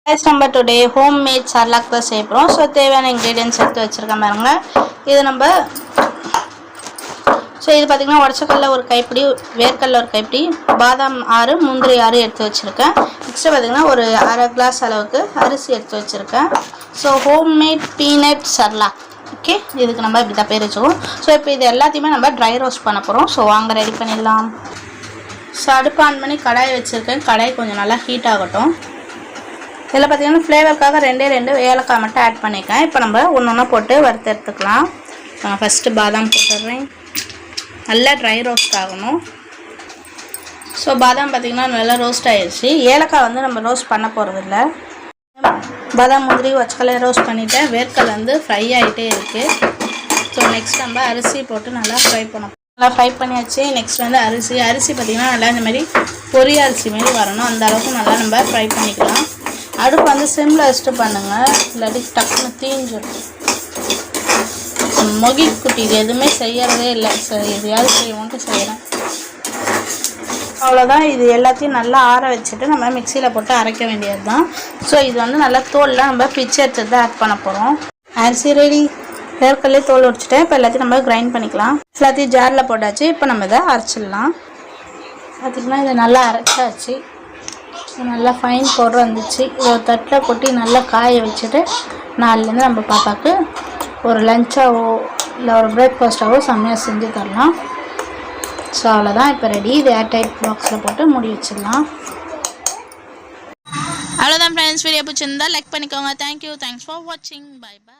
Guys, நம்ம today homemade sarlac தான் செய்ய போறோம். சோ தேவையான ingredients எடுத்து வச்சிருக்கேன் பாருங்க. இது நம்ம இது பாத்தீங்கன்னா உடைச்சக்கல்ல ஒரு கைப்பிடி, வேர்க்கல்ல ஒரு கைப்பிடி, பாதாம் 6, முந்திரி 6 எடுத்து வச்சிருக்கேன். நெக்ஸ்ட் பாத்தீங்கன்னா ஒரு அரை கிளாஸ் அளவுக்கு அரிசி எடுத்து வச்சிருக்கேன். So homemade peanut sarlac. Okay, இதுக்கு நம்ம இப்படி தான் பேர் வச்சுக்கோம். சோ இப்போ இது எல்லாத்தையுமே நம்ம ட்ரை ரோஸ்ட் பண்ண போறோம். சோ வாங்க ரெடி பண்ணிடலாம். சோ அடுப்பு ஆன் பண்ணி கடாய் வச்சிருக்கேன். கடாய் கொஞ்சம் நல்லா ஹீட் ஆகட்டும். இதில் பார்த்தீங்கன்னா ஃப்ளேவருக்காக 2 ஏலக்காய் மட்டும் ஆட் பண்ணிக்கேன். இப்போ நம்ம ஒன்று போட்டு வறுத்து எடுத்துக்கலாம். ஃபஸ்ட்டு பாதாம் போட்டுடுறேன். நல்லா ட்ரை ரோஸ்ட் ஆகணும். ஸோ பாதாம் பார்த்திங்கன்னா நல்லா ரோஸ்ட் ஆகிடுச்சு. ஏலக்காய் வந்து நம்ம ரோஸ்ட் பண்ண போகிறதில்ல. பாதாம் முந்திரி ஒச்சக்கல்லையை ரோஸ்ட் பண்ணிவிட்டேன். வேர்க்கல் வந்து ஃப்ரை ஆகிட்டே இருக்குது. ஸோ நெக்ஸ்ட் நம்ம அரிசி போட்டு நல்லா ஃப்ரை பண்ண நல்லா ஃப்ரை பண்ணியாச்சு. நெக்ஸ்ட் வந்து அரிசி பார்த்திங்கன்னா நல்லா இந்த மாதிரி பொரிய அரிசி மாரி வரணும். அந்த அளவுக்கு நல்லா நம்ம ஃப்ரை பண்ணிக்கலாம். அடுப்பு வந்து சிம்மில் வச்சுட்டு பண்ணுங்கள், இல்லாட்டி டக்குன்னு தீஞ்சிடும். மொகி குட்டி இது எதுவுமே செய்யறதே இல்லை. சரி, எதையாவது செய்வோன்ட்டு செய்கிறேன். அவ்வளோதான். இது எல்லாத்தையும் நல்லா ஆற வச்சுட்டு நம்ம மிக்சியில் போட்டு அரைக்க வேண்டியது தான். ஸோ இது வந்து நல்லா தோல்லாம் நம்ம பிச்சு எடுத்து தான் ஆட் பண்ண போகிறோம். அரிசி ரெடி. வேர்க்கல்லே தோல் உடிச்சிட்டேன். இப்போ எல்லாத்தையும் நம்ம கிரைண்ட் பண்ணிக்கலாம். எல்லாத்தையும் ஜாரில் போட்டாச்சு. இப்போ நம்ம இதை அரைச்சிடலாம். பார்த்திங்கன்னா இதை நல்லா அரைச்சாச்சு. நல்லா ஃபைன் பவுடர் வந்துச்சு. இதை தட்டில் கொட்டி நல்லா காய வச்சுட்டு நாலுலேருந்து நம்ம பாப்பாவுக்கு ஒரு லஞ்சாவோ இல்லை ஒரு பிரேக்ஃபாஸ்ட்டாவோ செம்மையாக செஞ்சு தரலாம். ஸோ அவ்வளோதான். இப்போ ரெடி. இது ஏர்டைட் பாக்ஸில் போட்டு மூடி வச்சிடலாம். அவ்வளோதான் ஃப்ரெண்ட்ஸ். வீடியோ பிடிச்சிருந்தா லைக் பண்ணிக்கோங்க. தேங்க்யூ. தேங்க்ஸ் ஃபார் வாட்சிங். Bye by.